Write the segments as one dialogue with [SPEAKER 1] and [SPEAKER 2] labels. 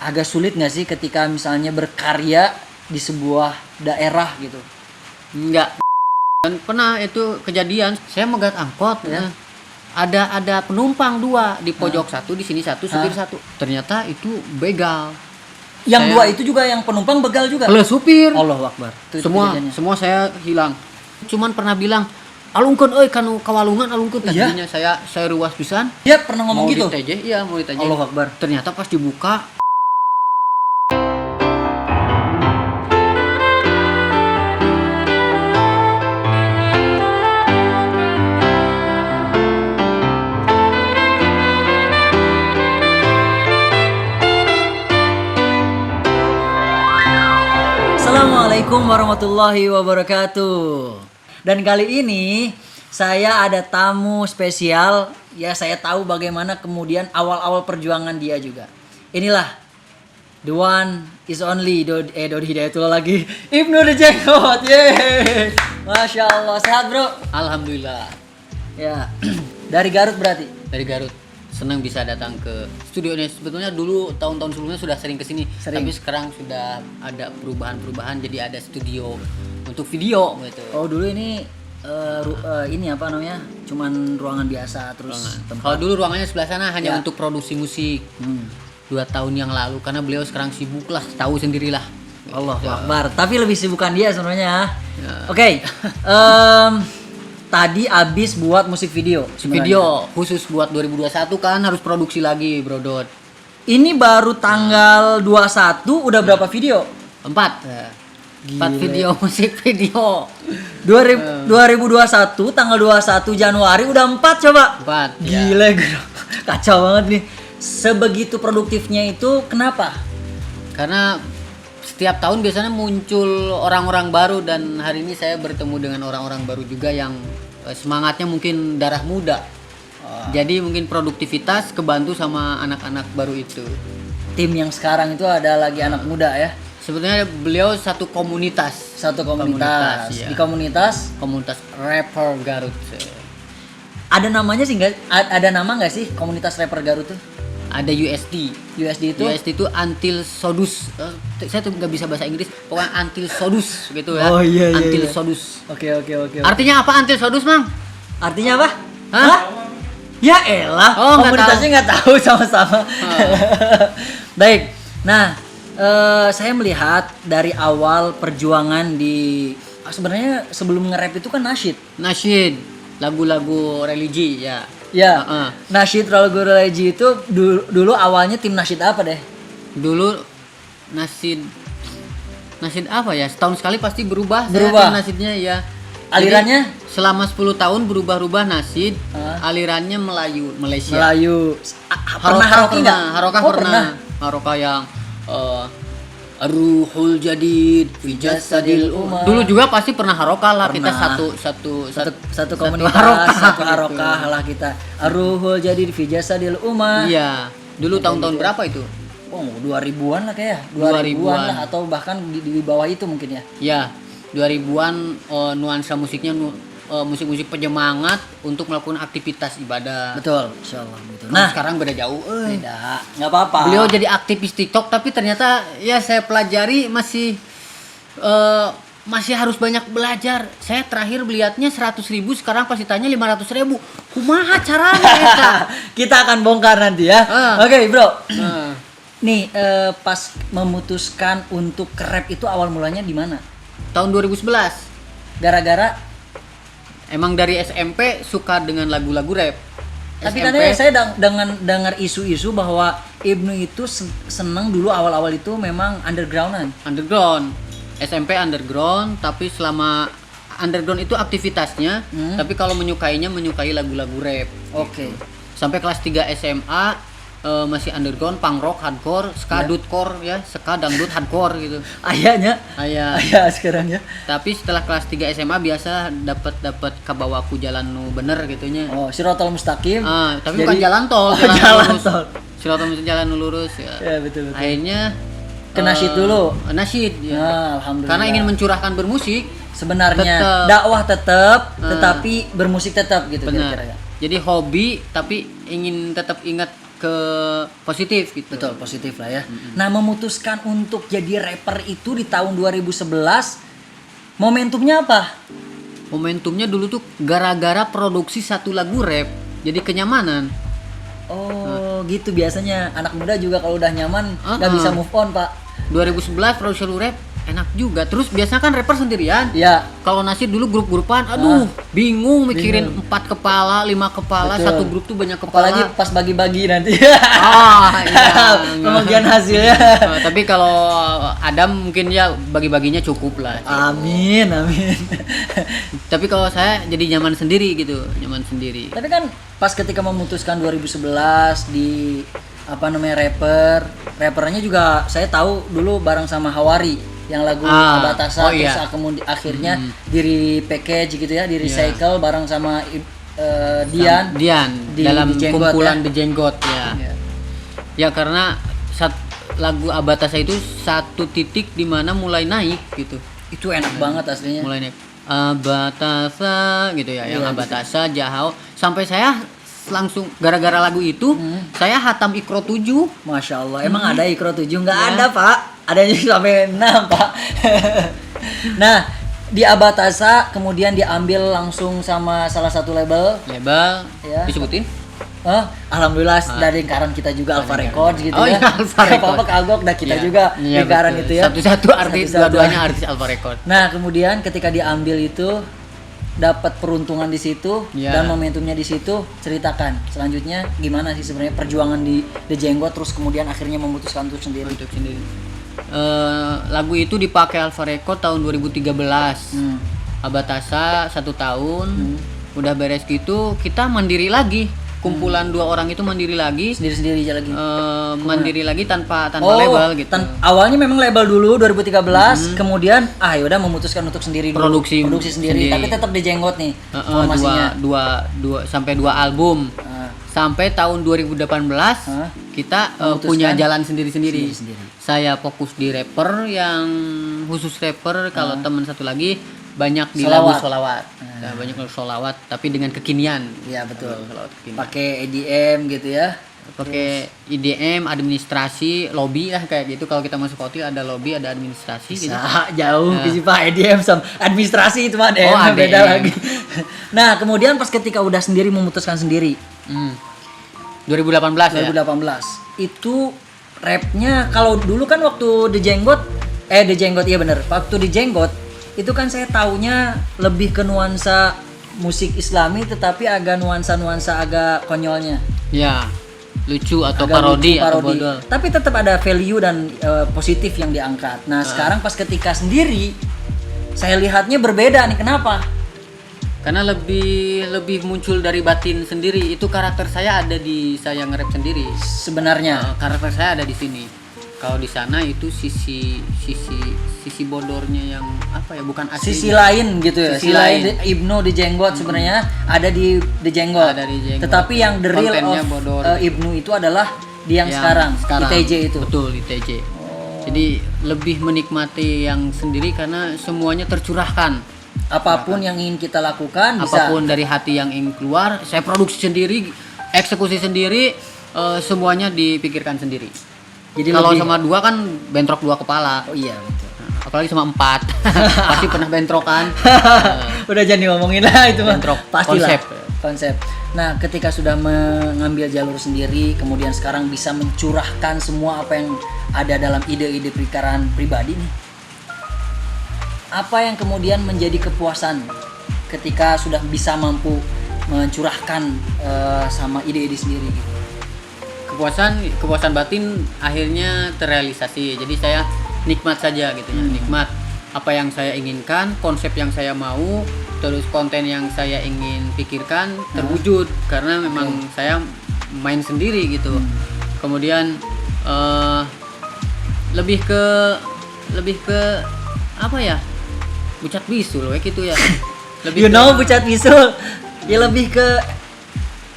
[SPEAKER 1] agak sulit nggak sih ketika misalnya berkarya di sebuah daerah gitu?
[SPEAKER 2] Enggak. Dan pernah itu kejadian, saya megat angkot ya. Ada penumpang 2 di pojok satu, di sini satu, supir satu. Ternyata itu begal.
[SPEAKER 1] Yang 2 itu juga yang penumpang begal juga.
[SPEAKER 2] Plus supir.
[SPEAKER 1] Allahu Akbar. Itu kejadiannya.
[SPEAKER 2] Semua saya hilang. Cuman pernah bilang, alungkeun euy kanu kawalungan alungkeun tadinya saya ruas pisan.
[SPEAKER 1] Dia pernah ngomong gitu.
[SPEAKER 2] Mau ditanya.
[SPEAKER 1] Allahu Akbar.
[SPEAKER 2] Ternyata pas dibuka
[SPEAKER 1] Assalamualaikum warahmatullahi wabarakatuh. Dan kali ini saya ada tamu spesial. Ya, saya tahu bagaimana kemudian awal-awal perjuangan dia juga. Inilah the one is only Dodi Hidayatullah lagi, Ibnu The Jenggot. Yeay. Masya Allah, sehat bro?
[SPEAKER 2] alhamdulillah
[SPEAKER 1] Ya, dari Garut berarti?
[SPEAKER 2] dari Garut. Senang bisa datang ke studio ini. Sebetulnya dulu tahun-tahun sebelumnya sudah sering kesini, tapi sekarang sudah ada perubahan jadi ada studio untuk video gitu.
[SPEAKER 1] Oh, dulu ini ini apa namanya? Cuman ruangan biasa terus tempat.
[SPEAKER 2] Kalau dulu ruangannya sebelah sana hanya untuk produksi musik. 2 tahun yang lalu karena beliau sekarang sibuk lah, tahu sendirilah.
[SPEAKER 1] Allah Akbar. Tapi lebih sibukan dia sebenarnya.
[SPEAKER 2] Ya.
[SPEAKER 1] Oke. Tadi abis buat musik video.
[SPEAKER 2] Video khusus buat 2021 kan harus produksi lagi, Bro Dot.
[SPEAKER 1] Ini baru tanggal 21 udah berapa video?
[SPEAKER 2] 4 video musik video.
[SPEAKER 1] 2021 tanggal 21 Januari udah 4 coba.
[SPEAKER 2] 4.
[SPEAKER 1] Gila bro. Kacau banget nih. Sebegitu produktifnya itu kenapa?
[SPEAKER 2] Karena setiap tahun biasanya muncul orang-orang baru dan hari ini saya bertemu dengan orang-orang baru juga yang semangatnya mungkin darah muda. Jadi mungkin produktivitas kebantu sama anak-anak baru itu.
[SPEAKER 1] Tim yang sekarang itu ada lagi anak muda ya.
[SPEAKER 2] Sebetulnya beliau satu komunitas.
[SPEAKER 1] Di
[SPEAKER 2] Iya.
[SPEAKER 1] komunitas
[SPEAKER 2] rapper Garut.
[SPEAKER 1] ada namanya sih nggak? Ada nama nggak sih komunitas rapper Garut tuh?
[SPEAKER 2] Ada USD itu Until Sodus. Saya tuh nggak bisa bahasa Inggris, pokoknya Until Sodus gitu ya.
[SPEAKER 1] Oh iya.
[SPEAKER 2] Until Sodus.
[SPEAKER 1] Oke.
[SPEAKER 2] Artinya apa Until Sodus, Mang?
[SPEAKER 1] Artinya apa?
[SPEAKER 2] Hah?
[SPEAKER 1] Ya elah, komunitasnya nggak tahu sama-sama. Baik. Nah, saya melihat dari awal perjuangan di sebenarnya sebelum nge-rap itu kan
[SPEAKER 2] Nasyid, lagu-lagu religi ya.
[SPEAKER 1] Ya, nasyid lagu religi itu dulu awalnya tim nasyid apa deh?
[SPEAKER 2] Dulu nasyid apa ya? Setahun sekali pasti berubah. Tim nasyidnya ya.
[SPEAKER 1] Alirannya?
[SPEAKER 2] Jadi, selama 10 tahun berubah-ubah nasyid. Alirannya Malaysia.
[SPEAKER 1] Melayu. Pernah haroki nggak?
[SPEAKER 2] Harokah pernah. Harokah yang Ruhul Jadid fi Jasadil Ummah. Dulu juga pasti pernah harokah lah. Kita
[SPEAKER 1] satu komunitas, satu harokah lah kita. Ruhul Jadid fi Jasadil Ummah.
[SPEAKER 2] Iya. Dulu tahun-tahun berapa itu?
[SPEAKER 1] Oh, 2000-an lah kayak. 2000-an lah atau bahkan di bawah itu mungkin ya.
[SPEAKER 2] Ya, 2000-an nuansa musiknya musik-musik penyemangat untuk melakukan aktivitas ibadah.
[SPEAKER 1] Betul, insyaallah betul.
[SPEAKER 2] Nah, sekarang beda jauh.
[SPEAKER 1] Beda. Enggak apa-apa.
[SPEAKER 2] Beliau jadi aktivis TikTok tapi ternyata ya saya pelajari masih harus banyak belajar. Saya terakhir melihatnya 100.000, sekarang pasti tanya 500.000. Kumaha caranya eta?
[SPEAKER 1] Kita akan bongkar nanti ya. Oke, Bro. Nih, pas memutuskan untuk rap itu awal mulanya di mana?
[SPEAKER 2] Tahun 2011.
[SPEAKER 1] Gara-gara
[SPEAKER 2] emang dari SMP suka dengan lagu-lagu rap.
[SPEAKER 1] Tapi katanya saya dengar isu-isu bahwa Ibnu itu senang dulu awal-awal itu memang underground.
[SPEAKER 2] SMP underground, tapi selama underground itu aktivitasnya, tapi kalau menyukai lagu-lagu rap.
[SPEAKER 1] Oke.
[SPEAKER 2] Sampai kelas 3 SMA masih underground, punk rock, hardcore, ska, dutcore ya, ska, dangdut, hardcore gitu.
[SPEAKER 1] Ayah sekarang ya.
[SPEAKER 2] Tapi setelah kelas 3 SMA biasa dapat kabawaku jalan nu bener gitunya.
[SPEAKER 1] Oh, Siratal Mustaqim.
[SPEAKER 2] Tapi bukan jalan tol,
[SPEAKER 1] jalan tol.
[SPEAKER 2] Siratal Mustaqim jalan lurus ya.
[SPEAKER 1] Ya, betul.
[SPEAKER 2] Akhirnya
[SPEAKER 1] ke nasyid dulu.
[SPEAKER 2] Nasyid ya.
[SPEAKER 1] Alhamdulillah.
[SPEAKER 2] Karena ingin mencurahkan bermusik.
[SPEAKER 1] Sebenarnya dakwah tetapi bermusik tetap gitu kira-kira.
[SPEAKER 2] Jadi hobi tapi ingin tetap ingat ke positif gitu.
[SPEAKER 1] Betul, positif lah ya. Nah, memutuskan untuk jadi rapper itu di tahun 2011, momentumnya apa?
[SPEAKER 2] Momentumnya dulu tuh gara-gara produksi satu lagu rap, jadi kenyamanan.
[SPEAKER 1] Oh, gitu biasanya anak muda juga kalau udah nyaman nggak bisa move on, Pak.
[SPEAKER 2] 2011 produksi lagu rap enak juga. Terus biasanya kan rapper sendirian.
[SPEAKER 1] Ya,
[SPEAKER 2] Kalau Nasir dulu grup-grupan, aduh, bingung mikirin 4 kepala, 5 kepala,
[SPEAKER 1] Betul.
[SPEAKER 2] satu grup tuh banyak kepala.
[SPEAKER 1] apalagi pas bagi-bagi nanti.
[SPEAKER 2] Iya.
[SPEAKER 1] Pembagian hasilnya.
[SPEAKER 2] Tapi kalau Adam mungkin ya bagi-baginya cukup lah.
[SPEAKER 1] Amin, amin.
[SPEAKER 2] Tapi kalau saya jadi nyaman sendiri gitu, nyaman sendiri.
[SPEAKER 1] Tapi kan pas ketika memutuskan 2011 di apa namanya rappernya juga saya tahu dulu bareng sama Hawari yang lagu Abatasa,
[SPEAKER 2] oh iya.
[SPEAKER 1] terus kemudian akhirnya di package gitu ya, di recycle bareng sama Dian di
[SPEAKER 2] dalam
[SPEAKER 1] Jenggot,
[SPEAKER 2] kumpulan
[SPEAKER 1] ya?
[SPEAKER 2] The Jenggot ya.
[SPEAKER 1] Iya.
[SPEAKER 2] Ya karena lagu Abatasa itu satu titik di mana mulai naik gitu.
[SPEAKER 1] Itu enak banget aslinya.
[SPEAKER 2] Mulai naik Abatasa gitu ya, yang
[SPEAKER 1] Iya,
[SPEAKER 2] Abatasa, Jahau, sampai saya langsung gara-gara lagu itu saya hatam Iqro 7.
[SPEAKER 1] Masya Allah, emang ada Iqro 7? Nggak ada, Pak. Ada yang sampai 6, Pak. Nah, di Abatasa kemudian diambil langsung sama salah satu label.
[SPEAKER 2] Ya. Disebutin?
[SPEAKER 1] Alhamdulillah dari lingkaran kita juga Alpha Records gitu
[SPEAKER 2] Oh
[SPEAKER 1] ya.
[SPEAKER 2] iya, Alpha Records.
[SPEAKER 1] Apa-apa kagok dah kita
[SPEAKER 2] Iya.
[SPEAKER 1] juga
[SPEAKER 2] Iya,
[SPEAKER 1] lingkaran
[SPEAKER 2] betul.
[SPEAKER 1] itu ya.
[SPEAKER 2] Satu-satu artis,
[SPEAKER 1] Satu-satu.
[SPEAKER 2] dua-duanya artis Alpha Record.
[SPEAKER 1] Nah, kemudian ketika diambil itu dapat peruntungan di situ
[SPEAKER 2] Iya.
[SPEAKER 1] dan momentumnya di situ, ceritakan selanjutnya gimana sih sebenarnya perjuangan di The Jenggot terus kemudian akhirnya memutuskan untuk sendiri.
[SPEAKER 2] Untuk sendiri. Lagu itu dipakai Alpha Record tahun 2013. Abatasa 1 tahun. Udah beres gitu, kita mandiri lagi. Kumpulan 2 orang itu mandiri lagi.
[SPEAKER 1] Sendiri-sendiri aja lagi.
[SPEAKER 2] Mandiri lagi tanpa label gitu.
[SPEAKER 1] Awalnya memang label dulu 2013, kemudian yaudah memutuskan untuk sendiri dulu.
[SPEAKER 2] Produksi
[SPEAKER 1] sendiri, tapi tetap di Jenggot nih formasinya.
[SPEAKER 2] Dua sampai 2 album. Sampai tahun 2018 kita punya jalan sendiri-sendiri. Saya fokus di rapper yang khusus rapper, kalau teman satu lagi banyak di lagu sholawat. Nah, banyak lagu sholawat tapi dengan kekinian.
[SPEAKER 1] Iya, betul.
[SPEAKER 2] Kekinian.
[SPEAKER 1] Pakai EDM gitu ya.
[SPEAKER 2] Pakai IDM, administrasi, lobby lah kayak gitu. Kalau kita masuk hotel ada lobby, ada administrasi gitu.
[SPEAKER 1] Jauh sih Pak, EDM sama administrasi itu mah
[SPEAKER 2] ADM.
[SPEAKER 1] beda lagi. Nah, kemudian pas ketika udah sendiri memutuskan sendiri
[SPEAKER 2] 2018 ya.
[SPEAKER 1] 2018 itu rapnya kalau dulu kan waktu The Jenggot iya bener, waktu The Jenggot itu kan saya taunya lebih ke nuansa musik Islami tetapi agak nuansa agak konyolnya.
[SPEAKER 2] Ya, lucu atau
[SPEAKER 1] Agak
[SPEAKER 2] parodi
[SPEAKER 1] lucu,
[SPEAKER 2] atau bodol.
[SPEAKER 1] Tapi tetap ada value dan positif yang diangkat. Nah, sekarang pas ketika sendiri saya lihatnya berbeda nih. Kenapa?
[SPEAKER 2] Karena lebih muncul dari batin sendiri. Itu karakter saya ada di saya nge-rap sendiri.
[SPEAKER 1] Sebenarnya
[SPEAKER 2] Karakter saya ada di sini. Kalau di sana itu sisi bodornya yang apa ya, bukan asli.
[SPEAKER 1] sisi lain gitu ya.
[SPEAKER 2] Sisi
[SPEAKER 1] Sisi lain
[SPEAKER 2] lain.
[SPEAKER 1] Ibnu di Jenggot sebenarnya ada di The Jenggot.
[SPEAKER 2] Ada di Jenggot.
[SPEAKER 1] Tetapi yang the real
[SPEAKER 2] Kontennya
[SPEAKER 1] of
[SPEAKER 2] bodor.
[SPEAKER 1] Ibnu itu adalah di yang sekarang ITJ itu.
[SPEAKER 2] Betul, ITJ. Jadi lebih menikmati yang sendiri karena semuanya tercurahkan.
[SPEAKER 1] Apapun yang ingin kita lakukan bisa.
[SPEAKER 2] Apapun dari hati yang ingin keluar, saya produksi sendiri, eksekusi sendiri, semuanya dipikirkan sendiri.
[SPEAKER 1] Jadi
[SPEAKER 2] Kalau
[SPEAKER 1] lebih-
[SPEAKER 2] sama 2 kan bentrok 2 kepala.
[SPEAKER 1] Oh iya betul.
[SPEAKER 2] Apalagi sama 4. Pasti pernah bentrok kan.
[SPEAKER 1] Udah jangan ngomongin lah itu mah.
[SPEAKER 2] Bentrok.
[SPEAKER 1] Pastilah.
[SPEAKER 2] Konsep.
[SPEAKER 1] Konsep. Nah, ketika sudah mengambil jalur sendiri, kemudian sekarang bisa mencurahkan semua apa yang ada dalam ide-ide pikiran pribadi nih. Apa yang kemudian menjadi kepuasan ketika sudah bisa mampu mencurahkan sama ide-ide sendiri gitu.
[SPEAKER 2] Kepuasan batin akhirnya terrealisasi. Jadi saya nikmat saja gitu ya. Nikmat apa yang saya inginkan, konsep yang saya mau, terus konten yang saya ingin pikirkan terwujud karena memang saya main sendiri gitu. Kemudian lebih ke apa ya? Bucat bisul kayak gitu ya. Lebih
[SPEAKER 1] Bucat bisul. Ya lebih ke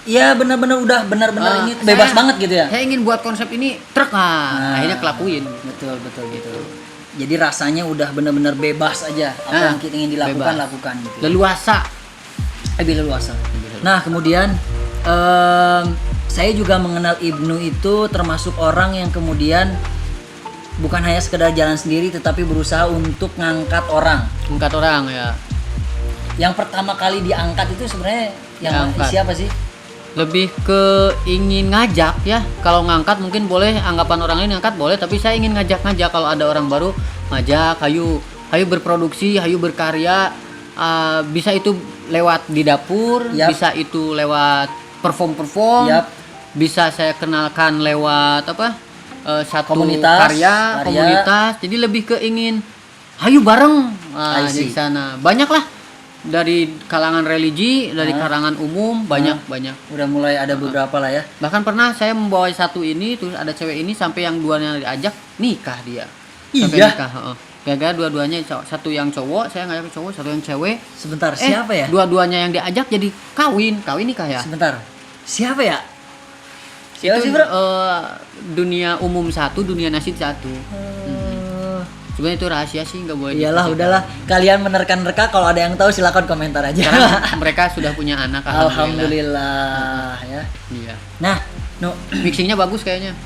[SPEAKER 1] ya benar-benar udah benar-benar ini bebas banget gitu ya.
[SPEAKER 2] Saya ingin buat konsep ini truk akhirnya kelakuin.
[SPEAKER 1] Betul gitu. Jadi rasanya udah benar-benar bebas aja apa yang kita ingin dilakukan
[SPEAKER 2] bebas.
[SPEAKER 1] lakukan gitu.
[SPEAKER 2] Leluasa.
[SPEAKER 1] Lebih leluasa. Nah, kemudian saya juga mengenal Ibnu itu termasuk orang yang kemudian bukan hanya sekedar jalan sendiri tetapi berusaha untuk ngangkat orang.
[SPEAKER 2] Angkat orang ya.
[SPEAKER 1] Yang pertama kali diangkat itu sebenarnya yang
[SPEAKER 2] Diangkat.
[SPEAKER 1] siapa sih?
[SPEAKER 2] Lebih ke ingin ngajak ya. Kalau ngangkat mungkin boleh, anggapan orang lain ngangkat boleh, tapi saya ingin ngajak-ngajak kalau ada orang baru, ngajak, hayu berproduksi, hayu berkarya. Bisa itu lewat di dapur,
[SPEAKER 1] Yap.
[SPEAKER 2] bisa itu lewat perform,
[SPEAKER 1] Yap.
[SPEAKER 2] bisa saya kenalkan lewat satu
[SPEAKER 1] Komunitas.
[SPEAKER 2] komunitas. Jadi lebih ke ingin hayu bareng
[SPEAKER 1] I see.
[SPEAKER 2] di sana. Banyak lah dari kalangan religi, dari kalangan umum, banyak.
[SPEAKER 1] Udah mulai ada beberapa lah ya.
[SPEAKER 2] Bahkan pernah saya membawa satu ini, terus ada cewek ini sampai yang duanya diajak nikah dia. Sampai
[SPEAKER 1] Iya?
[SPEAKER 2] nikah, heeh. Gara-gara dua-duanya satu yang cowok, saya ngajak cowok, satu yang cewek.
[SPEAKER 1] Sebentar, siapa ya?
[SPEAKER 2] Dua-duanya yang diajak jadi kawin nikah ya.
[SPEAKER 1] Sebentar. Siapa ya? Siapa
[SPEAKER 2] Itu
[SPEAKER 1] sih, Bro?
[SPEAKER 2] dunia umum satu, dunia nasid satu. Sebenarnya itu rahasia sih, nggak boleh.
[SPEAKER 1] Iyalah,
[SPEAKER 2] dikasih
[SPEAKER 1] udahlah. Kalian menerka-nerka, kalau ada yang tahu silakan komentar aja.
[SPEAKER 2] tahu. Karena mereka sudah punya anak.
[SPEAKER 1] Alhamdulillah ya.
[SPEAKER 2] Iya.
[SPEAKER 1] Nah, no,
[SPEAKER 2] Mixingnya bagus kayaknya.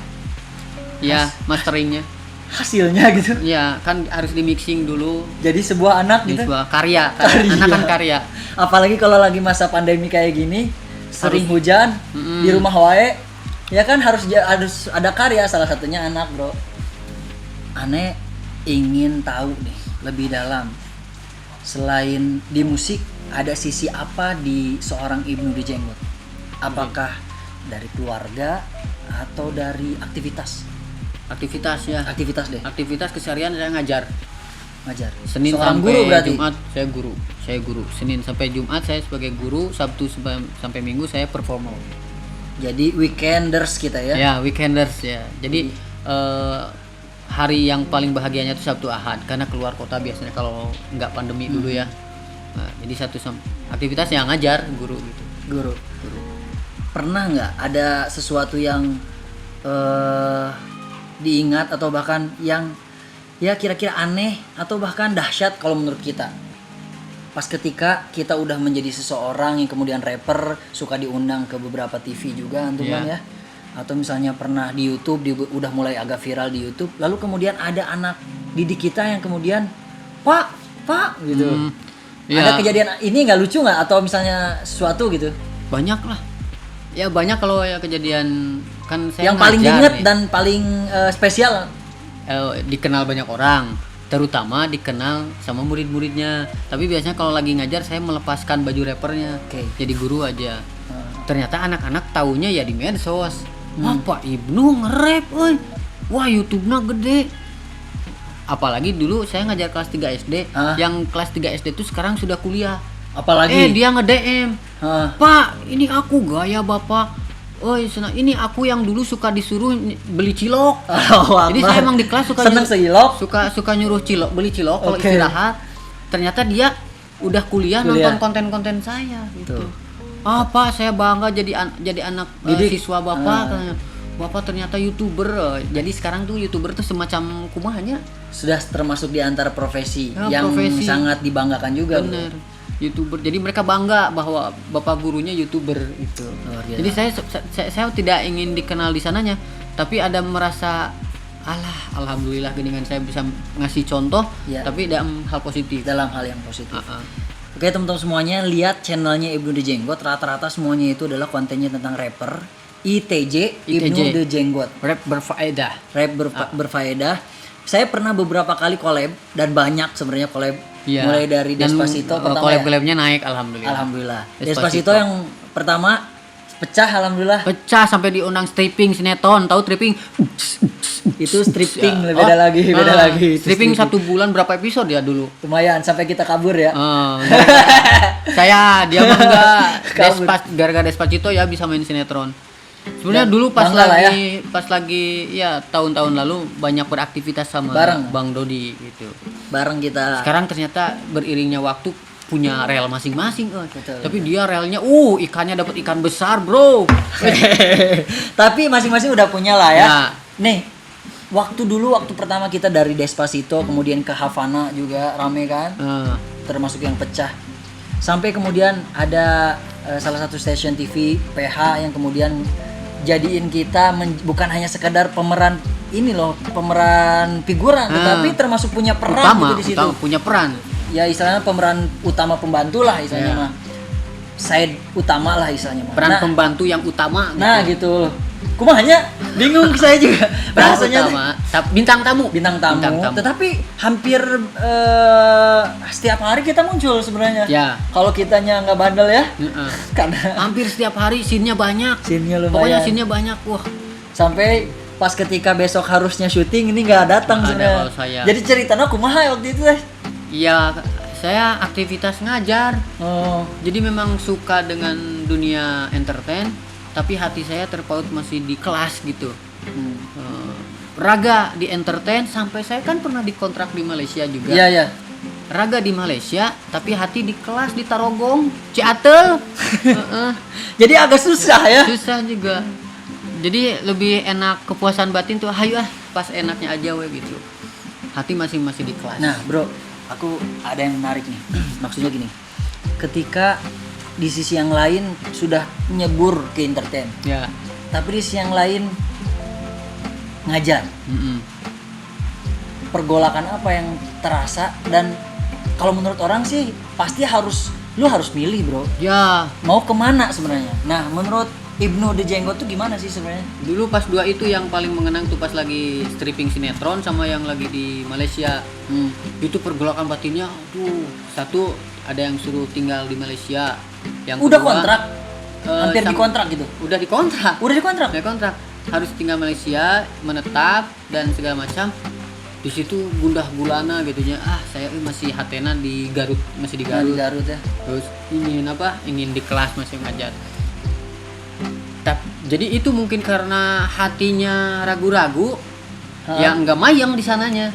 [SPEAKER 2] Ya, masteringnya.
[SPEAKER 1] hasilnya gitu.
[SPEAKER 2] Ya, kan harus di mixing dulu.
[SPEAKER 1] Jadi sebuah anak
[SPEAKER 2] Ini
[SPEAKER 1] gitu.
[SPEAKER 2] sebuah karya.
[SPEAKER 1] Karya.
[SPEAKER 2] Anak kan karya.
[SPEAKER 1] Apalagi kalau lagi masa pandemi kayak gini, sering hujan di rumah wae, ya kan harus ada karya, salah satunya anak, Bro. Aneh ingin tahu nih lebih dalam. Selain di musik, ada sisi apa di seorang Ibnu di Jenggot? Apakah dari keluarga atau dari aktivitas?
[SPEAKER 2] Aktivitas ya.
[SPEAKER 1] Aktivitas deh,
[SPEAKER 2] Aktivitas keseharian saya ngajar.
[SPEAKER 1] ngajar.
[SPEAKER 2] Senin
[SPEAKER 1] Seorang
[SPEAKER 2] sampai
[SPEAKER 1] guru berarti.
[SPEAKER 2] Jumat saya guru. Senin sampai Jumat saya sebagai guru, Sabtu sampai Minggu saya performer.
[SPEAKER 1] Jadi weekenders kita ya.
[SPEAKER 2] Ya, weekenders ya. Jadi hari yang paling bahagianya itu Sabtu Ahad karena keluar kota biasanya kalau nggak pandemi dulu ya. Nah, jadi aktivitas yang ngajar guru gitu.
[SPEAKER 1] Guru. Pernah nggak ada sesuatu yang diingat atau bahkan yang ya kira-kira aneh atau bahkan dahsyat kalau menurut kita pas ketika kita udah menjadi seseorang yang kemudian rapper, suka diundang ke beberapa TV juga antum
[SPEAKER 2] Iya.
[SPEAKER 1] kan ya, atau misalnya pernah di YouTube udah mulai agak viral di YouTube, lalu kemudian ada anak didik kita yang kemudian pak gitu.
[SPEAKER 2] Iya.
[SPEAKER 1] Ada kejadian ini nggak lucu nggak atau misalnya sesuatu gitu
[SPEAKER 2] Banyak lah. Ya banyak kalau ya kejadian kan saya
[SPEAKER 1] yang paling
[SPEAKER 2] ngajar
[SPEAKER 1] diinget
[SPEAKER 2] nih.
[SPEAKER 1] dan paling spesial?
[SPEAKER 2] Dikenal banyak orang, terutama dikenal sama murid-muridnya. Tapi biasanya kalau lagi ngajar saya melepaskan baju rappernya,
[SPEAKER 1] Oke.
[SPEAKER 2] jadi guru aja. Ternyata anak-anak taunya ya di medsos. Wah, Pak Ibnu nge-rap, euy. Wah, YouTube-nya gede. Apalagi dulu saya ngajar kelas 3 SD, yang kelas 3 SD itu sekarang sudah kuliah.
[SPEAKER 1] Apalagi
[SPEAKER 2] Dia nge-DM.
[SPEAKER 1] Hah.
[SPEAKER 2] Pak, ini aku gaya Bapak. Ini aku yang dulu suka disuruh beli cilok.
[SPEAKER 1] Allahu
[SPEAKER 2] Jadi
[SPEAKER 1] Akbar.
[SPEAKER 2] saya emang di kelas suka
[SPEAKER 1] seneng seilok.
[SPEAKER 2] suka nyuruh beli cilok kalau
[SPEAKER 1] Oke.
[SPEAKER 2] istirahat. Ternyata dia udah kuliah
[SPEAKER 1] Kuliah.
[SPEAKER 2] nonton konten-konten saya gitu.
[SPEAKER 1] Tuh.
[SPEAKER 2] Pak, saya bangga jadi anak
[SPEAKER 1] Didik.
[SPEAKER 2] siswa Bapak. Katanya. Bapak ternyata YouTuber. Jadi sekarang tuh YouTuber tuh semacam kumahanya.
[SPEAKER 1] Sudah termasuk di antara profesi
[SPEAKER 2] Ya,
[SPEAKER 1] yang
[SPEAKER 2] profesi.
[SPEAKER 1] sangat dibanggakan juga. Bro.
[SPEAKER 2] Bener. YouTuber. Jadi mereka bangga bahwa bapak gurunya YouTuber itu.
[SPEAKER 1] Luar biasa.
[SPEAKER 2] Jadi saya tidak ingin dikenal di sananya, tapi ada merasa alhamdulillah dengan saya bisa ngasih contoh,
[SPEAKER 1] Ya.
[SPEAKER 2] tapi dalam hal positif.
[SPEAKER 1] Dalam hal yang positif.
[SPEAKER 2] Ah.
[SPEAKER 1] Oke teman-teman semuanya, lihat channelnya Ibnu The Jenggot, rata-rata semuanya itu adalah kontennya tentang rapper. ITJ, Ibnu The Jenggot.
[SPEAKER 2] Rap berfaedah.
[SPEAKER 1] Rap berfaedah. Saya pernah beberapa kali collab dan banyak sebenarnya collab.
[SPEAKER 2] Iya.
[SPEAKER 1] Mulai dari
[SPEAKER 2] Dan,
[SPEAKER 1] Despacito pertama ya.
[SPEAKER 2] collab-collabnya naik alhamdulillah.
[SPEAKER 1] Alhamdulillah.
[SPEAKER 2] Despacito.
[SPEAKER 1] Despacito yang pertama pecah alhamdulillah.
[SPEAKER 2] Pecah sampai diundang stripping sinetron, tahu stripping?
[SPEAKER 1] Itu stripping beda lagi, beda lagi. Itu
[SPEAKER 2] Stripping 1 bulan berapa episode ya dulu?
[SPEAKER 1] lumayan sampai kita kabur ya.
[SPEAKER 2] Dia mah enggak
[SPEAKER 1] Kabur.
[SPEAKER 2] gara-gara Despacito ya bisa main sinetron. Sebenarnya
[SPEAKER 1] Dan
[SPEAKER 2] dulu pas
[SPEAKER 1] bangga lah
[SPEAKER 2] lagi ya tahun-tahun lalu banyak beraktivitas sama
[SPEAKER 1] Bareng.
[SPEAKER 2] Bang Dodi gitu.
[SPEAKER 1] Bareng kita.
[SPEAKER 2] Sekarang ternyata beriringnya waktu punya rel masing-masing.
[SPEAKER 1] Betul.
[SPEAKER 2] Tapi dia relnya ikannya dapat ikan besar, Bro.
[SPEAKER 1] Tapi masing-masing udah punya lah ya.
[SPEAKER 2] Ya.
[SPEAKER 1] Nih, waktu pertama kita dari Despacito kemudian ke Havana juga rame kan, termasuk yang pecah. Sampai kemudian ada salah satu stasiun TV PH yang kemudian jadiin kita bukan hanya sekedar pemeran ini loh, pemeran figuran, tetapi termasuk punya peran
[SPEAKER 2] utama,
[SPEAKER 1] gitu di situ.
[SPEAKER 2] punya peran.
[SPEAKER 1] Ya istilahnya pemeran utama pembantu lah istilahnya mah. Side utama lah istilahnya mah.
[SPEAKER 2] Peran pembantu yang utama gitu.
[SPEAKER 1] Nah gitu. Kumahnya bingung saya juga. Bahasanya
[SPEAKER 2] utama. Bintang tamu.
[SPEAKER 1] Tetapi hampir setiap hari kita muncul sebenarnya.
[SPEAKER 2] Ya.
[SPEAKER 1] Kalau kitanya nggak bandel ya. Karena
[SPEAKER 2] hampir setiap hari scene-nya banyak.
[SPEAKER 1] Scene-nya lumayan.
[SPEAKER 2] Pokoknya scene-nya banyak. Wah.
[SPEAKER 1] Sampai pas ketika besok harusnya syuting ini nggak datang sebenarnya. Jadi ceritanya kumaha waktu itu teh?
[SPEAKER 2] Iya, saya aktivitas ngajar.
[SPEAKER 1] Oh.
[SPEAKER 2] Jadi memang suka dengan dunia entertain, tapi hati saya terpaut masih di kelas gitu. Raga di entertain sampai saya kan pernah dikontrak di Malaysia juga.
[SPEAKER 1] Iya, iya.
[SPEAKER 2] Raga di Malaysia, tapi hati di kelas di Tarogong, Ciatel.
[SPEAKER 1] Jadi agak susah ya.
[SPEAKER 2] Susah juga. Jadi lebih enak kepuasan batin tuh, hayu pas enaknya aja we gitu. Hati masih di kelas.
[SPEAKER 1] Nah, bro, aku ada yang menarik nih. Maksudnya gini. Ketika di sisi yang lain sudah nyebur ke entertain.
[SPEAKER 2] Ya.
[SPEAKER 1] Tapi di sisi yang lain ngajar. Pergolakan apa yang terasa, dan kalau menurut orang sih pasti lu harus milih, bro.
[SPEAKER 2] Ya.
[SPEAKER 1] Mau kemana sebenarnya? Nah, menurut Ibnu The Jenggot tuh gimana sih sebenarnya?
[SPEAKER 2] Dulu pas 2 itu yang paling mengenang tuh pas lagi stripping sinetron sama yang lagi di Malaysia. Itu pergolakan batinnya, satu ada yang suruh tinggal di Malaysia. Yang
[SPEAKER 1] udah
[SPEAKER 2] kedua,
[SPEAKER 1] kontrak? Hampir dikontrak gitu?
[SPEAKER 2] Udah dikontrak.
[SPEAKER 1] Udah dikontrak?
[SPEAKER 2] Udah kontrak. Harus tinggal Malaysia, menetap dan segala macam. Di situ gundah gulana gitunya. Saya masih hatena di Garut, masih di Garut.
[SPEAKER 1] Di Garut ya.
[SPEAKER 2] Terus ingin di kelas masih ngajar. Jadi itu mungkin karena hatinya ragu-ragu, ya nggak mayang di sananya,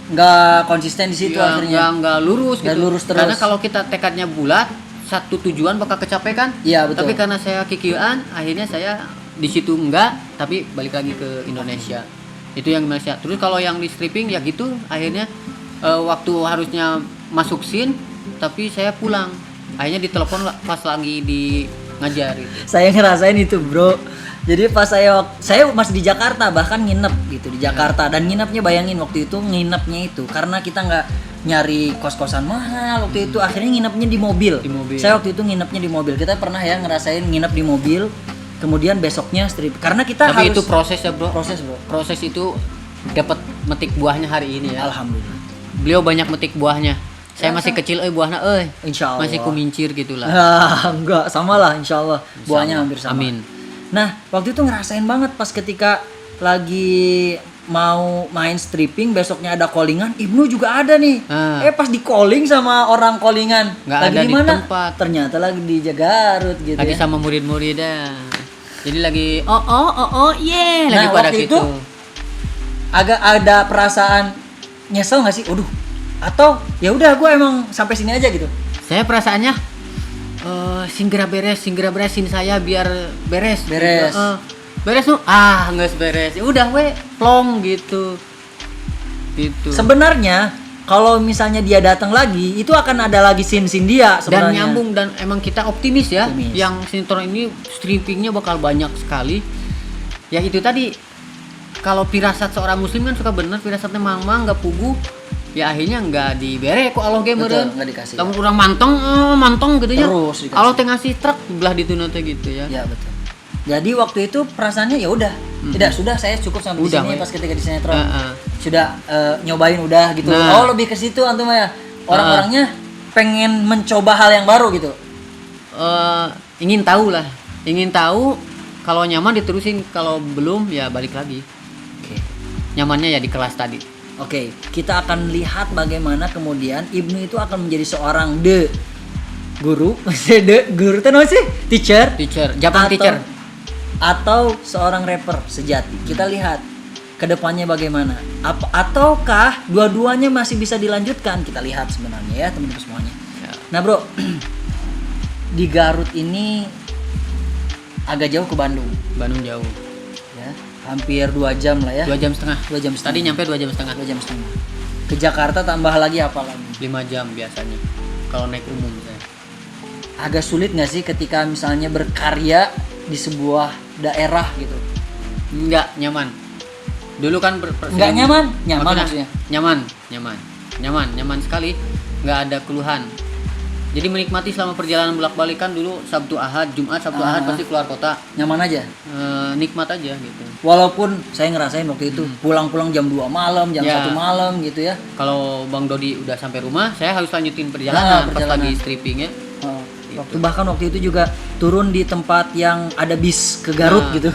[SPEAKER 1] nggak konsisten di situ
[SPEAKER 2] ya,
[SPEAKER 1] akhirnya,
[SPEAKER 2] nggak lurus gitu.
[SPEAKER 1] Lurus terus.
[SPEAKER 2] Karena kalau kita tekadnya bulat, satu tujuan bakal kecapai kan.
[SPEAKER 1] Iya, betul.
[SPEAKER 2] Tapi karena saya kikian, akhirnya saya di situ enggak, tapi balik lagi ke Indonesia. Itu yang Malaysia. Terus kalau yang di stripping ya gitu, akhirnya waktu harusnya masuk scene, tapi saya pulang. Akhirnya ditelepon pas lagi di ngajar gitu.
[SPEAKER 1] Saya ngerasain itu, bro. Jadi pas saya masih di Jakarta, bahkan nginep gitu di Jakarta. Dan nginepnya, bayangin waktu itu nginepnya itu karena kita nggak nyari kos-kosan mahal waktu itu, akhirnya nginepnya di mobil. Saya waktu itu nginepnya di mobil. Kita pernah ya ngerasain nginep di mobil, kemudian besoknya strip. Karena kita
[SPEAKER 2] tapi
[SPEAKER 1] harus,
[SPEAKER 2] itu proses ya, bro.
[SPEAKER 1] Proses
[SPEAKER 2] itu dapat metik buahnya hari ini ya.
[SPEAKER 1] Alhamdulillah.
[SPEAKER 2] Beliau banyak metik buahnya. Saya masih kecil, buahnya,
[SPEAKER 1] Insyaallah.
[SPEAKER 2] masih kumincir gitulah.
[SPEAKER 1] Enggak, samalah insyaallah. Buahnya hampir sama.
[SPEAKER 2] Amin.
[SPEAKER 1] Nah, waktu itu ngerasain banget pas ketika lagi mau main stripping, besoknya ada callingan, Ibnu juga ada nih. Pas di calling sama orang callingan,
[SPEAKER 2] nggak
[SPEAKER 1] lagi
[SPEAKER 2] ada
[SPEAKER 1] di mana?
[SPEAKER 2] Tempat.
[SPEAKER 1] Ternyata lagi di Garut gitu.
[SPEAKER 2] Lagi sama murid-muridnya. Jadi lagi lagi
[SPEAKER 1] nah,
[SPEAKER 2] pada
[SPEAKER 1] waktu
[SPEAKER 2] gitu.
[SPEAKER 1] Itu agak ada perasaan nyesel nggak sih? Atau ya udah gue emang sampai sini aja gitu.
[SPEAKER 2] Saya perasaannya singgera beresin saya biar beres. Beres tuh nggak beres. Ya udah plong gitu.
[SPEAKER 1] Sebenarnya kalau misalnya dia datang lagi, itu akan ada lagi scene dia sebenarnya.
[SPEAKER 2] Dan nyambung, dan emang kita optimis ya.
[SPEAKER 1] Optimis.
[SPEAKER 2] Yang sinetron ini strippingnya bakal banyak sekali. Ya itu tadi, kalau firasat seorang muslim kan suka bener, firasatnya mang-mang nggak pugu. Ya akhirnya nggak dibere kok Allah ge meureun.
[SPEAKER 1] Nggak dikasih.
[SPEAKER 2] Kamu kurang mantong gitu ya.
[SPEAKER 1] Terus dikasih.
[SPEAKER 2] Allah teh ngasih truk belah di tuna teh gitu ya.
[SPEAKER 1] Ya betul. Jadi waktu itu perasaannya ya udah. Sudah saya cukup sampai di sini pas ketika di sinetron. Sudah nyobain udah gitu.
[SPEAKER 2] Nah.
[SPEAKER 1] Lebih ke situ antum ya. Orang-orangnya pengen mencoba hal yang baru gitu.
[SPEAKER 2] Ingin tahu, kalau nyaman diterusin, kalau belum ya balik lagi.
[SPEAKER 1] Oke.
[SPEAKER 2] Nyamannya ya di kelas tadi.
[SPEAKER 1] Oke, kita akan lihat bagaimana kemudian Ibnu itu akan menjadi seorang guru itu namanya sih? Teacher,
[SPEAKER 2] Japan teacher.
[SPEAKER 1] Atau seorang rapper sejati. Kita lihat kedepannya bagaimana. Ataukah dua-duanya masih bisa dilanjutkan? Kita lihat sebenarnya ya teman-teman semuanya.
[SPEAKER 2] Ya.
[SPEAKER 1] Nah bro, di Garut ini agak jauh ke Bandung.
[SPEAKER 2] Bandung jauh.
[SPEAKER 1] Ya, hampir 2 jam lah ya.
[SPEAKER 2] 2 jam setengah.
[SPEAKER 1] 2 jam setengah.
[SPEAKER 2] Tadi nyampe 2 jam setengah.
[SPEAKER 1] 2 jam setengah. Ke Jakarta tambah lagi apa lagi?
[SPEAKER 2] 5 jam biasanya. Kalau naik umum saya.
[SPEAKER 1] Agak sulit nggak sih ketika misalnya berkarya di sebuah daerah gitu?
[SPEAKER 2] Enggak nyaman. Dulu kan
[SPEAKER 1] Nggak nyaman? Nyaman
[SPEAKER 2] maksudnya?
[SPEAKER 1] maksudnya?
[SPEAKER 2] Nyaman sekali. Nggak ada keluhan. Jadi menikmati selama perjalanan bolak-balik kan dulu Sabtu Ahad, Jumat Sabtu Ahad pasti keluar kota.
[SPEAKER 1] Nyaman aja?
[SPEAKER 2] Nikmat aja gitu.
[SPEAKER 1] Walaupun saya ngerasain waktu itu pulang-pulang jam 2 malam, jam
[SPEAKER 2] Ya.
[SPEAKER 1] 1 malam gitu ya.
[SPEAKER 2] Kalau Bang Dodi udah sampai rumah, saya harus lanjutin perjalanan, pas
[SPEAKER 1] perjalanan.
[SPEAKER 2] lagi stripping ya.
[SPEAKER 1] Waktu itu juga turun di tempat yang ada bis ke Garut
[SPEAKER 2] Nah,
[SPEAKER 1] gitu.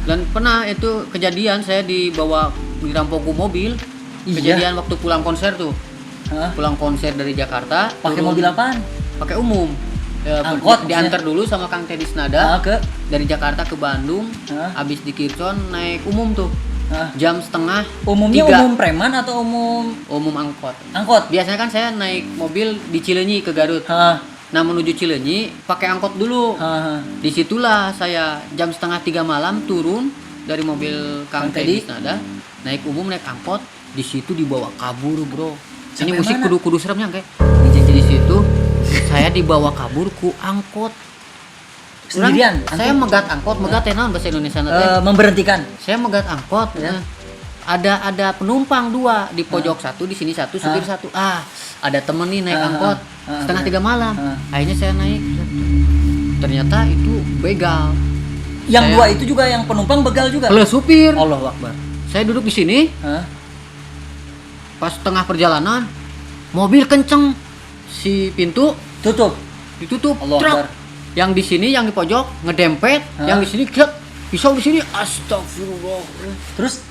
[SPEAKER 2] Dan pernah itu kejadian saya dibawa dirampok mobil.
[SPEAKER 1] Iya.
[SPEAKER 2] Kejadian waktu pulang konser tuh.
[SPEAKER 1] Hah?
[SPEAKER 2] Pulang konser dari Jakarta.
[SPEAKER 1] Pakai
[SPEAKER 2] turun-
[SPEAKER 1] mobil apaan?
[SPEAKER 2] Pakai umum. Ya,
[SPEAKER 1] Angkot
[SPEAKER 2] diantar dulu sama Kang Teddy Snada
[SPEAKER 1] Ke
[SPEAKER 2] dari Jakarta ke Bandung.
[SPEAKER 1] Hah?
[SPEAKER 2] Habis di Kircon naik umum tuh.
[SPEAKER 1] Hah?
[SPEAKER 2] Jam setengah.
[SPEAKER 1] Umumnya
[SPEAKER 2] 3.
[SPEAKER 1] umum preman atau umum
[SPEAKER 2] Umum angkot.
[SPEAKER 1] angkot?
[SPEAKER 2] Biasanya kan saya naik mobil di Cileunyi ke Garut.
[SPEAKER 1] Hah?
[SPEAKER 2] Nah menuju Cileunyi pakai angkot dulu.
[SPEAKER 1] Hah?
[SPEAKER 2] Disitulah saya jam setengah 3 malam turun dari mobil Kang
[SPEAKER 1] Kang Teddy.
[SPEAKER 2] Teddy Snada, naik umum naik angkot. Di situ dibawa kabur bro. Ini
[SPEAKER 1] Sampai
[SPEAKER 2] musik
[SPEAKER 1] mana?
[SPEAKER 2] kudu seremnya kayak. Di situ saya dibawa kabur ku angkot.
[SPEAKER 1] Sendirian?
[SPEAKER 2] Saya megat angkot, megat teh naon bahasa Indonesia teh.
[SPEAKER 1] Memberhentikan.
[SPEAKER 2] Saya megat angkot.
[SPEAKER 1] Ya.
[SPEAKER 2] Ada penumpang 2 di pojok satu, di sini satu, supir satu. Ada temen nih naik angkot setengah 3 malam. Akhirnya saya naik. Ternyata itu begal.
[SPEAKER 1] Yang
[SPEAKER 2] Saya-
[SPEAKER 1] 2 itu juga yang penumpang begal juga.
[SPEAKER 2] Halo supir.
[SPEAKER 1] Allahu Akbar.
[SPEAKER 2] Saya duduk di sini.
[SPEAKER 1] Hah?
[SPEAKER 2] Pas tengah perjalanan, mobil kenceng, si pintu
[SPEAKER 1] Tutup.
[SPEAKER 2] ditutup.
[SPEAKER 1] Allahu
[SPEAKER 2] Truk.
[SPEAKER 1] Akbar.
[SPEAKER 2] Yang di sini, yang di pojok ngedempet, yang di sini klek, pisau di sini. Astagfirullah.
[SPEAKER 1] Terus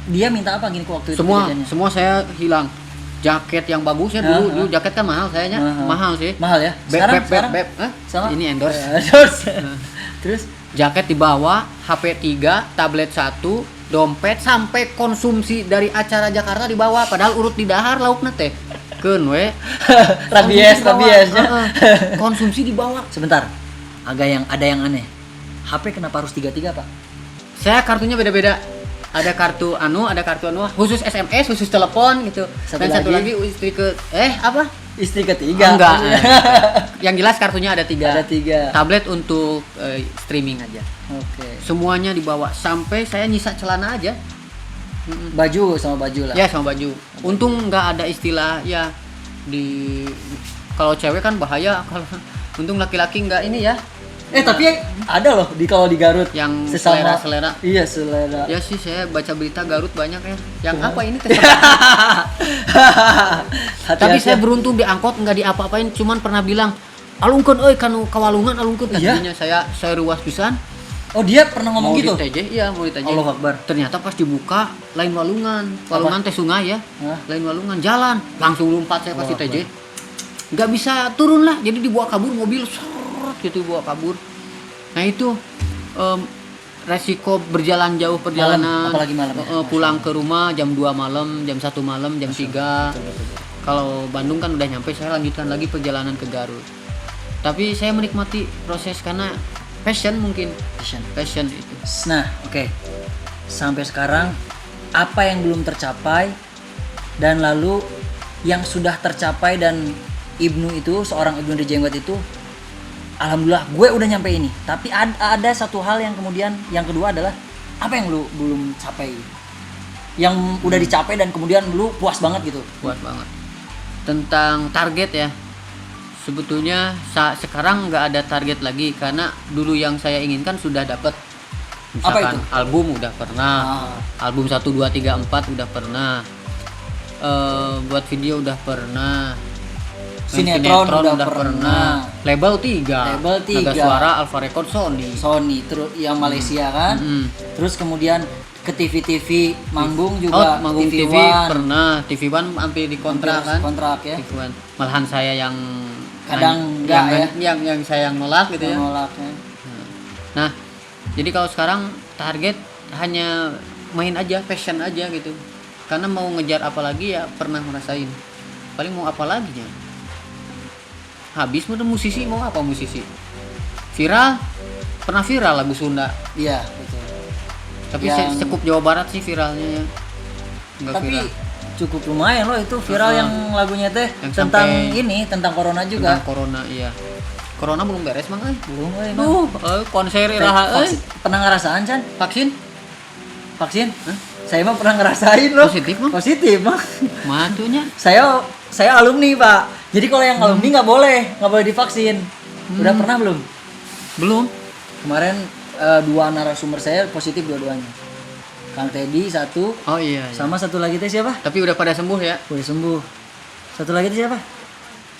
[SPEAKER 1] dia minta apa gini waktu itu
[SPEAKER 2] Semua,
[SPEAKER 1] kejadiannya?
[SPEAKER 2] semua saya hilang. Jaket yang bagus ya dulu jaket kan mahal sayanya, mahal sih.
[SPEAKER 1] Mahal ya? Sekarang?
[SPEAKER 2] Hah?
[SPEAKER 1] Sama?
[SPEAKER 2] Ini endorse.
[SPEAKER 1] Endorse. Terus
[SPEAKER 2] Jaket dibawa, HP 3, tablet 1, dompet sampai konsumsi dari acara Jakarta dibawa. Padahal urut di dahar laukna teh. Keun we.
[SPEAKER 1] rabiesnya.
[SPEAKER 2] Konsumsi dibawa.
[SPEAKER 1] Sebentar. Ada yang aneh. HP kenapa harus 33, Pak?
[SPEAKER 2] Saya kartunya beda-beda. Ada kartu anu khusus SMS, khusus telepon gitu. Dan satu lagi istri ke apa?
[SPEAKER 1] Istri ketiga.
[SPEAKER 2] Enggak. Yang jelas kartunya ada 3.
[SPEAKER 1] Ada 3.
[SPEAKER 2] Tablet untuk streaming aja.
[SPEAKER 1] Oke.
[SPEAKER 2] Semuanya dibawa sampai saya nyisa celana aja.
[SPEAKER 1] Baju sama baju lah.
[SPEAKER 2] Ya sama baju. Untung nggak ada istilah ya di kalau cewek kan bahaya kalau untung laki-laki nggak ini ya.
[SPEAKER 1] Tapi ada loh kalau di Garut
[SPEAKER 2] yang
[SPEAKER 1] sesama
[SPEAKER 2] selera.
[SPEAKER 1] Iya, selera.
[SPEAKER 2] Ya sih saya baca berita Garut banyak ya. Yang apa ini teh? Tapi saya beruntung di angkot nggak diapa-apain, cuman pernah bilang alungkeun euy kanu kawalungan alungkeun
[SPEAKER 1] Iya?
[SPEAKER 2] tadinya saya ruas pisan.
[SPEAKER 1] Oh, dia pernah ngomong
[SPEAKER 2] Mau
[SPEAKER 1] gitu?
[SPEAKER 2] di TJ, iya mau di TJ.
[SPEAKER 1] Allahu Akbar.
[SPEAKER 2] Ternyata pas dibuka lain walungan teh sungai ya.
[SPEAKER 1] Hah?
[SPEAKER 2] Lain walungan jalan, langsung lompat saya pas di
[SPEAKER 1] Allahu
[SPEAKER 2] TJ. Nggak bisa turun lah, jadi dibawa kabur mobil seret gitu dibawa kabur. Nah itu resiko berjalan jauh perjalanan,
[SPEAKER 1] apalagi malam ya?
[SPEAKER 2] pulang ke rumah jam 2 malam, jam 1 malam, jam 3. Kalau Bandung kan udah nyampe, saya lanjutkan lagi perjalanan ke Garut. Tapi saya menikmati proses karena passion mungkin. Passion itu.
[SPEAKER 1] Nah, oke. Sampai sekarang apa yang belum tercapai dan lalu yang sudah tercapai dan Ibnu itu, seorang Ibnu Dijenggot itu, alhamdulillah gue udah nyampe ini. Tapi ada satu hal yang kemudian, yang kedua adalah apa yang lu belum capai? Yang udah dicapai dan kemudian lu puas banget gitu.
[SPEAKER 2] Puas banget. Tentang target ya. Sebetulnya sekarang nggak ada target lagi karena dulu yang saya inginkan sudah dapat.
[SPEAKER 1] Apa
[SPEAKER 2] Misalkan
[SPEAKER 1] itu?
[SPEAKER 2] album udah pernah. Album 1 2 3 4 udah pernah. Buat video udah pernah.
[SPEAKER 1] Sinetron udah pernah.
[SPEAKER 2] Label 3.
[SPEAKER 1] Label 3.
[SPEAKER 2] Naga Suara, Alpha Record, Sony.
[SPEAKER 1] Terus yang Malaysia kan. Terus kemudian ke TV
[SPEAKER 2] Oh,
[SPEAKER 1] manggung juga.
[SPEAKER 2] manggung TV
[SPEAKER 1] One.
[SPEAKER 2] pernah. TV One hampir dikontrak kan.
[SPEAKER 1] Kontrak ya.
[SPEAKER 2] TV One. Malahan saya yang
[SPEAKER 1] Kadang enggak ya.
[SPEAKER 2] Yang saya yang nolak gitu ya.
[SPEAKER 1] Nolak ya.
[SPEAKER 2] Nah, jadi kalau sekarang target hanya main aja, passion aja gitu. Karena mau ngejar apa lagi ya pernah ngerasain. Paling mau apa lagi ya? Habis udah musisi mau apa musisi? Viral? Pernah viral lagu Sunda.
[SPEAKER 1] Iya, betul.
[SPEAKER 2] Tapi
[SPEAKER 1] Yang-
[SPEAKER 2] sekup Jawa Barat sih viralnya ya. Nggak
[SPEAKER 1] Tapi
[SPEAKER 2] viral.
[SPEAKER 1] cukup lumayan loh itu viral yang lagunya teh
[SPEAKER 2] Yang
[SPEAKER 1] tentang
[SPEAKER 2] sampai-
[SPEAKER 1] ini, tentang corona juga.
[SPEAKER 2] Tentang corona iya. Corona belum beres mang euy.
[SPEAKER 1] Belum euy.
[SPEAKER 2] Duh, konser iraha euy.
[SPEAKER 1] Pernah ngerasaan Chan?
[SPEAKER 2] Vaksin?
[SPEAKER 1] Vaksin? Saya mah pernah ngerasain loh.
[SPEAKER 2] Positif mah?
[SPEAKER 1] Positif mah.
[SPEAKER 2] Matunya.
[SPEAKER 1] Saya alumni Pak. Jadi kalau yang alumni nggak boleh divaksin. Udah pernah belum?
[SPEAKER 2] Belum.
[SPEAKER 1] Kemarin 2 narasumber saya positif dua-duanya. Kang Teddy satu,
[SPEAKER 2] Oh iya.
[SPEAKER 1] sama satu lagi teh siapa?
[SPEAKER 2] Tapi udah pada sembuh ya.
[SPEAKER 1] Udah sembuh. Satu lagi teh siapa?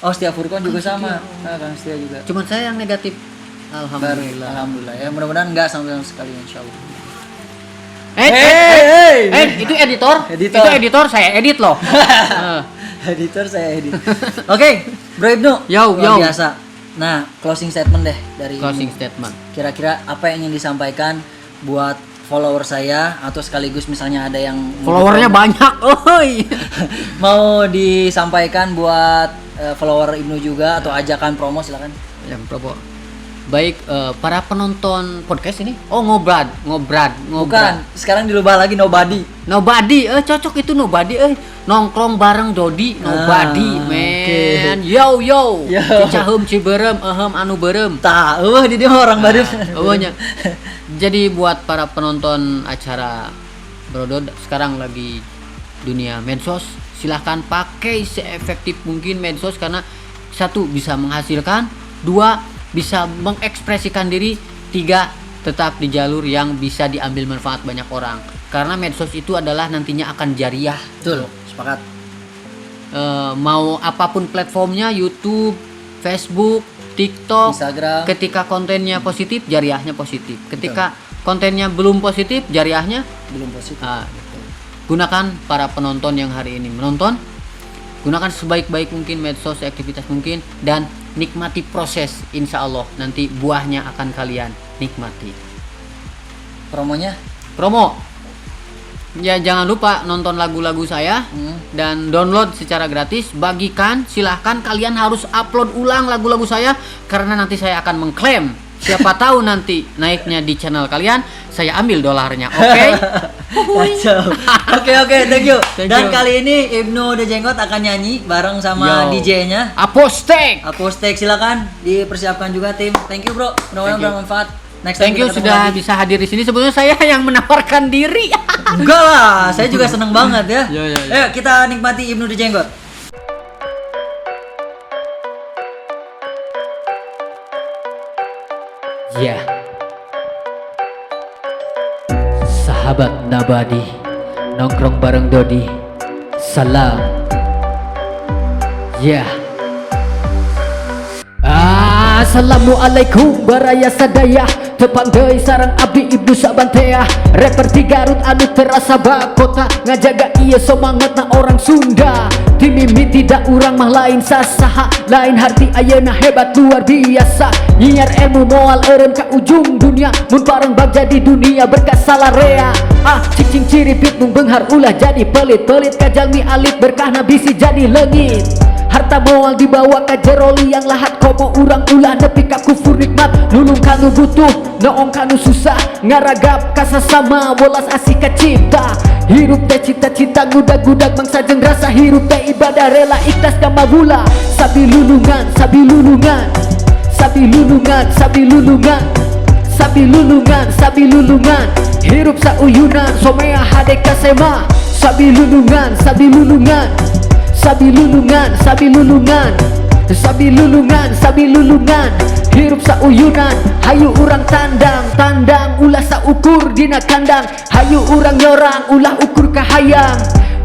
[SPEAKER 1] Oh, Setia Furkon juga sama. Kang Setia juga.
[SPEAKER 2] Cuman saya yang negatif.
[SPEAKER 1] Baru,
[SPEAKER 2] Alhamdulillah.
[SPEAKER 1] alhamdulillah ya. Mudah-mudahan enggak sampai sekali insyaallah.
[SPEAKER 2] Itu editor.
[SPEAKER 1] Editor.
[SPEAKER 2] Itu editor, saya edit loh.
[SPEAKER 1] Editor saya edit. Oke, Bro Ibnu.
[SPEAKER 2] Yo,
[SPEAKER 1] luar
[SPEAKER 2] yo.
[SPEAKER 1] biasa. Nah, closing statement deh dari
[SPEAKER 2] Closing
[SPEAKER 1] Ibnu.
[SPEAKER 2] statement.
[SPEAKER 1] Kira-kira apa yang ingin disampaikan buat follower saya atau sekaligus misalnya ada yang
[SPEAKER 2] Followernya banyak. Oi.
[SPEAKER 1] mau disampaikan buat follower Ibnu juga atau ajakan promo silakan.
[SPEAKER 2] Yang promo. Baik para penonton podcast ini. Oh, ngobrad.
[SPEAKER 1] Bukan, sekarang dirubah lagi nobody.
[SPEAKER 2] Nobody, cocok itu nobody, nongkrong bareng Dodi, nobody, man.
[SPEAKER 1] Okay.
[SPEAKER 2] Yo.
[SPEAKER 1] Yo.
[SPEAKER 2] Cicaheum Ciberem, anu berem.
[SPEAKER 1] Tahu, di dia mah orang baru.
[SPEAKER 2] Eueuhnya. Jadi buat para penonton acara Brodod sekarang lagi dunia medsos, silahkan pakai seefektif mungkin medsos karena satu bisa menghasilkan, dua bisa mengekspresikan diri, tiga tetap di jalur yang bisa diambil manfaat banyak orang karena medsos itu adalah nantinya akan jariah.
[SPEAKER 1] Betul, sepakat.
[SPEAKER 2] Mau apapun platformnya, YouTube, Facebook, TikTok,
[SPEAKER 1] Instagram.
[SPEAKER 2] ketika kontennya positif jariahnya positif, ketika kontennya belum positif jariahnya
[SPEAKER 1] Belum positif.
[SPEAKER 2] gitu. Gunakan para penonton yang hari ini menonton, gunakan sebaik-baik mungkin medsos, aktivitas mungkin, dan nikmati proses. Insya Allah nanti buahnya akan kalian nikmati.
[SPEAKER 1] Promonya?
[SPEAKER 2] Promo ya, jangan lupa nonton lagu-lagu saya dan download secara gratis. Bagikan, silahkan. Kalian harus upload ulang lagu-lagu saya karena nanti saya akan mengklaim. Siapa tahu nanti naiknya di channel kalian, saya ambil dolarnya. Oke?
[SPEAKER 1] Kacau. Oke, thank you.
[SPEAKER 2] Thank
[SPEAKER 1] Dan
[SPEAKER 2] you.
[SPEAKER 1] kali ini Ibnu The Jenggot akan nyanyi bareng sama
[SPEAKER 2] Yo.
[SPEAKER 1] DJ-nya.
[SPEAKER 2] Apostek.
[SPEAKER 1] Apostek, silakan dipersiapkan juga tim. Thank you, Bro. Mudah-mudahan
[SPEAKER 2] Thank you.
[SPEAKER 1] bermanfaat. Next time
[SPEAKER 2] Thank you
[SPEAKER 1] kita ketemu
[SPEAKER 2] sudah
[SPEAKER 1] lagi.
[SPEAKER 2] bisa hadir di sini. Sebetulnya saya yang menawarkan diri.
[SPEAKER 1] Enggak lah, saya juga seneng banget ya.
[SPEAKER 2] Ya.
[SPEAKER 1] Ayo kita nikmati Ibnu The Jenggot.
[SPEAKER 2] Ya. Sahabat Nabadi, nongkrong bareng Dodi. Salam. Ya. Assalamualaikum baraya sadaya. Tepang deui sareng abdi Ibnu Sabantea. Rapper di Garut anu terasa bakota, ngajaga ieu semangatna orang Sunda. Timimi tidak urang mah lain sasaha, lain harti ayeuna hebat luar biasa. Nyiar ilmu moal eureun ka ujung dunia, mun bareng bab jadi dunia berkah salarea. Cicing ciripit mung beunghar ulah jadi pelit-pelit, kajalmi alit berkahna bisi jadi leungit. Harta moal dibawa ka jero liang lahat, komo urang ulah nepi ka kufur nikmat. Nulung kanu butuh, noong kanu susah, ngaragap ka sasama, welas asih ka cipta. Hirup teh cita-cita, gudag-gudag mangsa jeung rasa hirup teh ibadah, rela ikhlas ka mabula. Sabi lulungan, sabi lulungan, sabi lulungan, sabi lulungan, sabi lulungan, sabi lulungan. Hirup sauyunan, somea hade kasema. Sabi lulungan, sabi lulungan, sabi lulungan, sabi lulungan, sabi lulungan, sabi lulungan. Hirup sauyunan, hayu urang tandang, tandang ulah saukur dina kandang. Hayu urang nyorang, ulah ukur kahayang.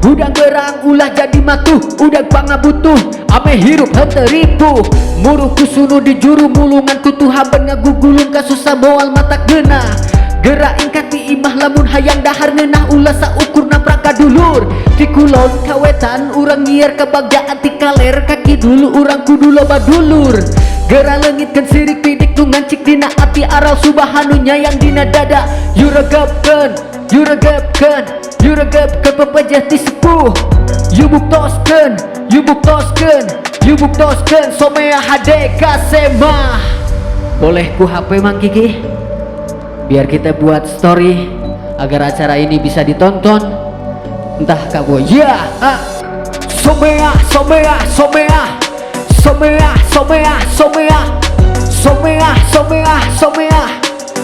[SPEAKER 2] Udang gerang, ulah jadi matuh, udah pangabutuh. Ame hirup henteu ripuh, muruh kusunu di juru mulungan. Kutu haben ngagugulung kasusah moal mata geunah. Gerak ingkat di imah lamun hayang dahar ngeunah, ulah saukur naprak kadulur. Di kulon kawetan urang nyiar kebagaan, ti kaler kaki dulu urang kudu loba dulur. Gera leungitkeun sirik pidik nu ngancik dina ati, aral subhanu nyayang dina dada. Yuregepkeun, yuregepkeun, yuregepkeun pepejah ti sepuh. Yubuktoskeun, yubuktoskeun, yubuktoskeun, somea hade kasema. Boleh ku HP Mang Kiki? Biar kita buat story agar acara ini bisa ditonton. Entah kamu ya. Somea, somea, somea, somea, somea, somea,
[SPEAKER 3] Somea, somea, somea,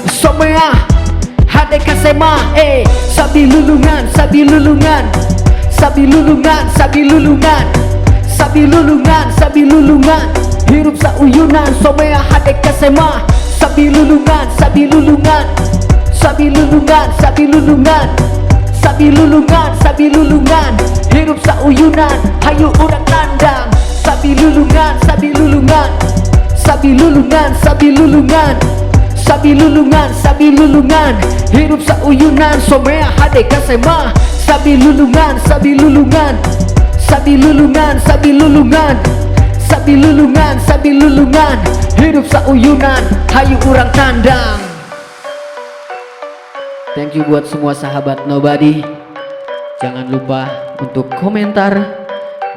[SPEAKER 3] somea. Hadek kasema, sabi lulungan, sabi lulungan, sabi lulungan, sabi lulungan, sabi lulungan, sabi lulungan. Hirup sauyunan, somea hadek kasema, sabi lulungan, sabi lulungan, sabi lulungan, sabi lulungan, sabi lulungan, sabi lulungan. Hirup sauyunan, hayu urang nandang, sabi lulungan, sabi lulungan, sabi lulungan, sabi lulungan, sabi lulungan, sabi lulungan. Hirup sauyunan, somea hadek kasema, sabi lulungan, sabi lulungan, sabi lulungan, sabi lulungan, sabi lulungan, sabi lulungan. Hirup sauyunan, hayu urang tandang. Thank you buat semua sahabat Nobody. Jangan lupa untuk komentar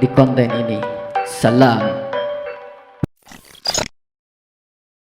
[SPEAKER 3] di konten ini. Salam.